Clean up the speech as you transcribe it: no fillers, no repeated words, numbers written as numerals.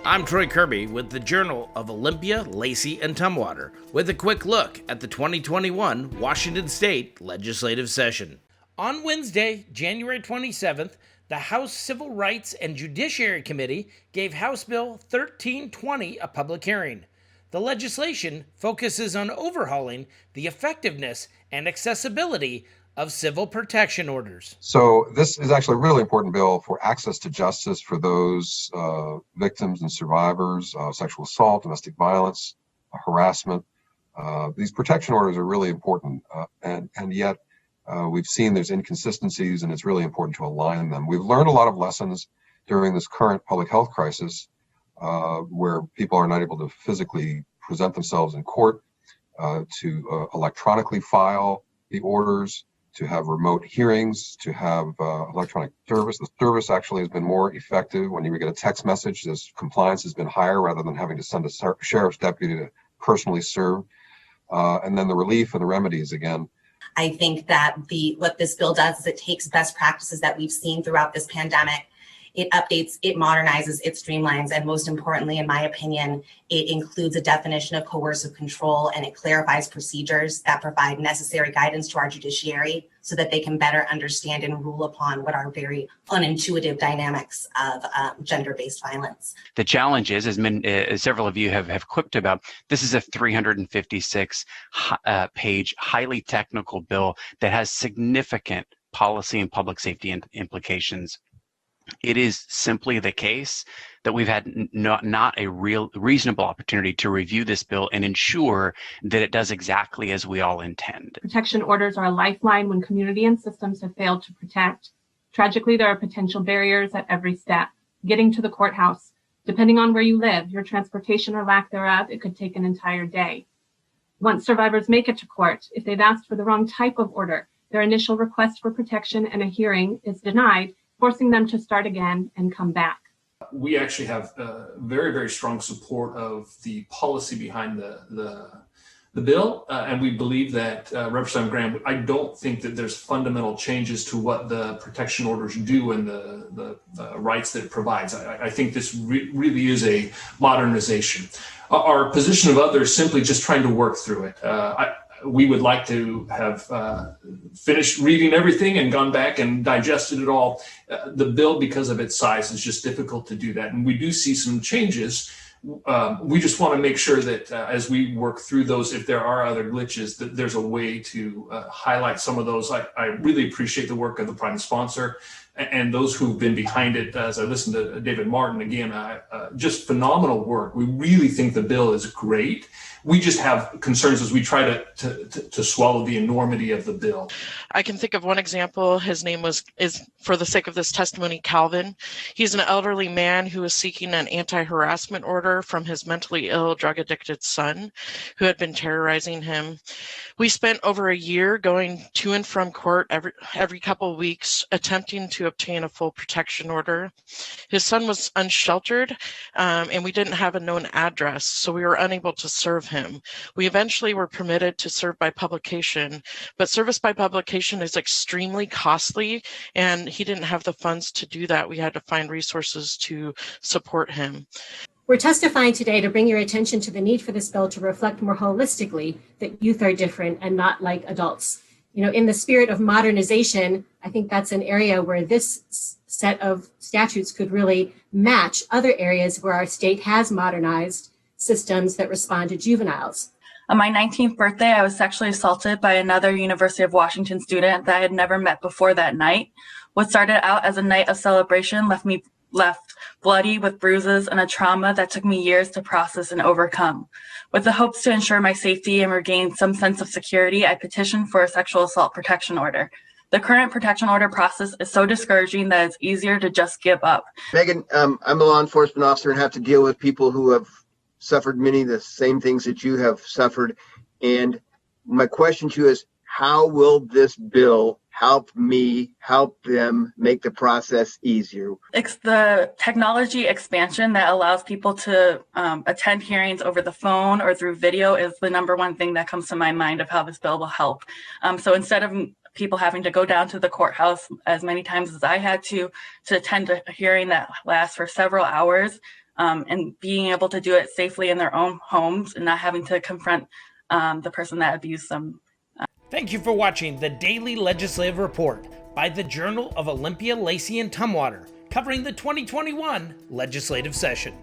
I'm Troy Kirby with the Journal of Olympia, Lacey, and Tumwater with a quick look at the 2021 Washington State Legislative Session. On Wednesday, January 27th, the House Civil Rights and Judiciary Committee gave House Bill 1320 a public hearing. The legislation focuses on overhauling the effectiveness and accessibility of civil protection orders. So this is actually a really important bill for access to justice for those victims and survivors of sexual assault, domestic violence, harassment. These protection orders are really important, and yet we've seen there's inconsistencies, and it's really important to align them. We've learned a lot of lessons during this current public health crisis, where people are not able to physically present themselves in court, to electronically file the orders, to have remote hearings, to have electronic service. The service actually has been more effective. When you get a text message, this compliance has been higher rather than having to send a sheriff's deputy to personally serve. And then the relief and the remedies again. I think that what this bill does is it takes best practices that we've seen throughout this pandemic. It updates, it modernizes, it streamlines, and most importantly, in my opinion, it includes a definition of coercive control, and it clarifies procedures that provide necessary guidance to our judiciary so that they can better understand and rule upon what are very unintuitive dynamics of gender-based violence. The challenge is, as several of you have quipped about, this is a 356 page, highly technical bill that has significant policy and public safety implications. It is simply the case that we've had not a reasonable opportunity to review this bill and ensure that it does exactly as we all intend. Protection orders are a lifeline when community and systems have failed to protect. Tragically, there are potential barriers at every step. Getting to the courthouse, depending on where you live, your transportation or lack thereof, it could take an entire day. Once survivors make it to court, if they've asked for the wrong type of order, their initial request for protection and a hearing is denied, forcing them to start again and come back. We actually have very, very strong support of the policy behind the bill, and we believe that, Representative Graham, I don't think that there's fundamental changes to what the protection orders do and the rights that it provides. I think this really is a modernization. Our position of others simply just trying to work through it. We would like to have finished reading everything and gone back and digested it all. The bill, because of its size, is just difficult to do that. And we do see some changes. We just want to make sure that as we work through those, if there are other glitches, that there's a way to highlight some of those. I really appreciate the work of the prime sponsor and those who've been behind it. As I listened to David Martin, again, just phenomenal work. We really think the bill is great. We just have concerns as we try to swallow the enormity of the bill. I can think of one example. His name is, for the sake of this testimony, Calvin. He's an elderly man who is seeking an anti-harassment order from his mentally ill, drug-addicted son who had been terrorizing him. We spent over a year going to and from court every couple of weeks, attempting to obtain a full protection order. His son was unsheltered, and we didn't have a known address, so we were unable to serve him. We eventually were permitted to serve by publication, but service by publication is extremely costly, and he didn't have the funds to do that. We had to find resources to support him. We're testifying today to bring your attention to the need for this bill to reflect more holistically that youth are different and not like adults. In the spirit of modernization, I think that's an area where this set of statutes could really match other areas where our state has modernized systems that respond to juveniles. On my 19th birthday, I was sexually assaulted by another University of Washington student that I had never met before that night. What started out as a night of celebration left bloody with bruises and a trauma that took me years to process and overcome. With the hopes to ensure my safety and regain some sense of security, I petitioned for a sexual assault protection order. The current protection order process is so discouraging that it's easier to just give up. Megan, I'm a law enforcement officer and have to deal with people who have suffered many of the same things that you have suffered. And my question to you is, how will this bill help them make the process easier? It's the technology expansion that allows people to attend hearings over the phone or through video is the number one thing that comes to my mind of how this bill will help. So instead of people having to go down to the courthouse as many times as I had to attend a hearing that lasts for several hours, and being able to do it safely in their own homes and not having to confront the person that abused them. Thank you for watching the Daily Legislative Report by the Journal of Olympia, Lacey, and Tumwater, covering the 2021 legislative session.